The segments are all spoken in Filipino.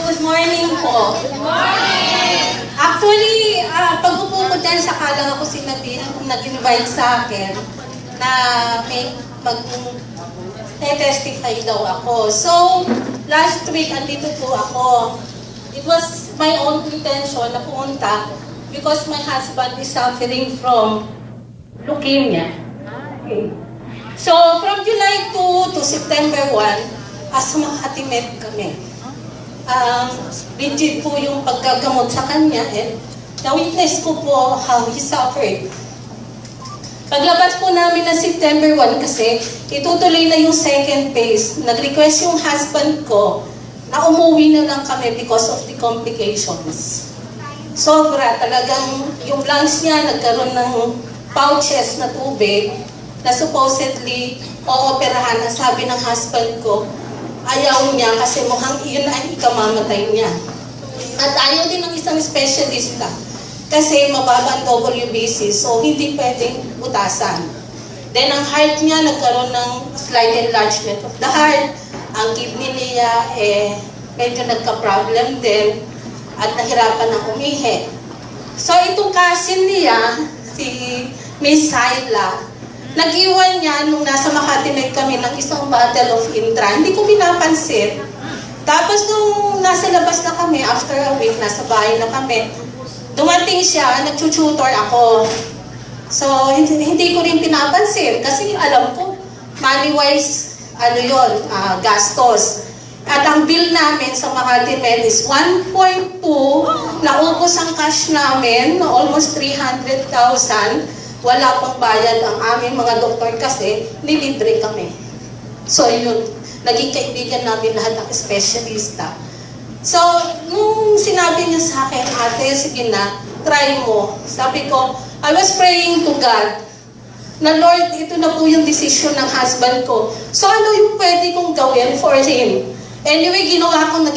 good morning po. Good morning! Actually, pag-upo ko dyan, saka lang ako sinabihan kung nag-invite sa akin na may mag-testify daw ako. So, last week, andito po ako. It was my own intention na pumunta because my husband is suffering from leukemia. Okay. So, from July 2 to September 1, Makati kami. Rigid po yung paggagamot sa kanya and na-witness ko po how he suffered. Paglabas po namin ng September 1 kasi itutuloy na yung second phase. Nag-request yung husband ko na umuwi na lang kami because of the complications. Sobra, talagang yung lungs niya nagkaroon ng pouches na tubig na supposedly ooperahan. Ang sabi ng husband ko, ayaw niya kasi mukhang yun ay ikamamatay niya. At ayaw din ng isang specialista kasi mababa ang WBC, so hindi pwedeng butasan. Then ang heart niya nagkaroon ng slight enlargement of the heart. Ang kidney niya medyo nagka-problem din at nahirapan ng umihi. So itong cousin niya, si Miss Hyla, nag-iwan niya nung nasa Makati kami ng isang bottle of Intra. Hindi ko pinapansin. Tapos nung nasa labas na kami, after a week, nasa bahay na kami, dumating siya, nag-tutor ako. So, hindi ko rin pinapansin kasi alam ko, money-wise, gastos. At ang bill namin sa Makati Med is 1.2, naubos ang cash namin, almost 300,000. Wala pang bayad ang aming mga doktor kasi nilibre kami. So yun, naging kaibigan namin lahat ng espesyalista. So, nung sinabi niya sa akin, ate, sige na, try mo. Sabi ko, I was praying to God na Lord, ito na po yung decision ng husband ko. So ano yung pwede kong gawin for him? Anyway, ginagawa ko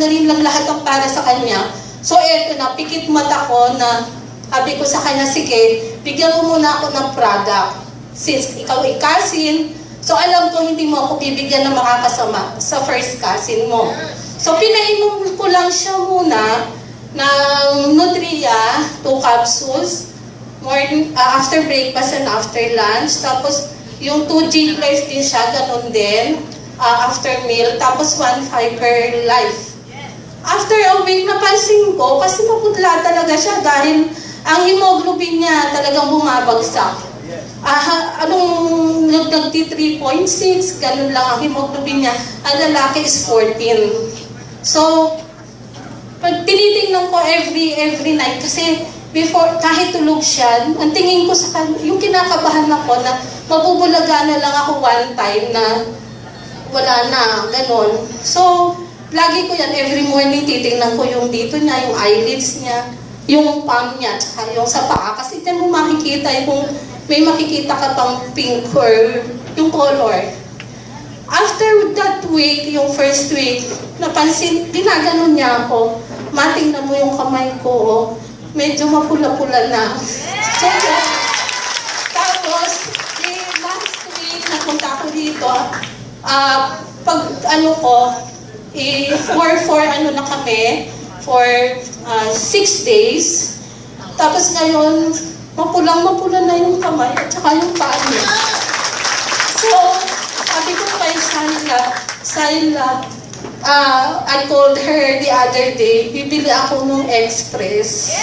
na rin lang lahat ang para sa kanya. So eto na, pikit mata ko na sabi ko sa kanya, sige, bigyan mo muna ako ng product. Since ikaw ay cousin, so alam ko hindi mo ako bibigyan ng makakasama sa first cousin mo. So pinainom ko lang siya muna ng Nutria, 2 capsules, after breakfast and after lunch. Tapos yung 2 G-Flies din siya, ganun din, after meal. Tapos 1 Fiber Life. After a week, napansin ko, kasi maputla talaga siya dahil ang hemoglobin niya talagang bumabagsak. Nagti 3.6, ganun lang ang hemoglobin niya. Ang lalaki is 14. So, pag tinitingnan ko every night, kasi before, kahit tulog siya, ang tingin ko sa kanya, yung kinakabahan ako na mabubulaga na lang ako one time na wala na, ganun. So, lagi ko yan, every morning titingnan ko yung dito niya, yung eyelids niya, yung palm niya, tsaka yung sa paa. Kasi dyan mo makikita, kung may makikita ka pang pink or yung color. After that week, yung first week, napansin, ginaganon niya ako. Matingnan mo yung kamay ko, medyo mapula-pula na. So, tapos, last week, napunta ako dito, pag na kami, for 6 days. Tapos ngayon, mapulang-mapula na yung kamay at saka yung paa niya. So, sabi ko kay Syla, I called her the other day, bibili ako ng Express.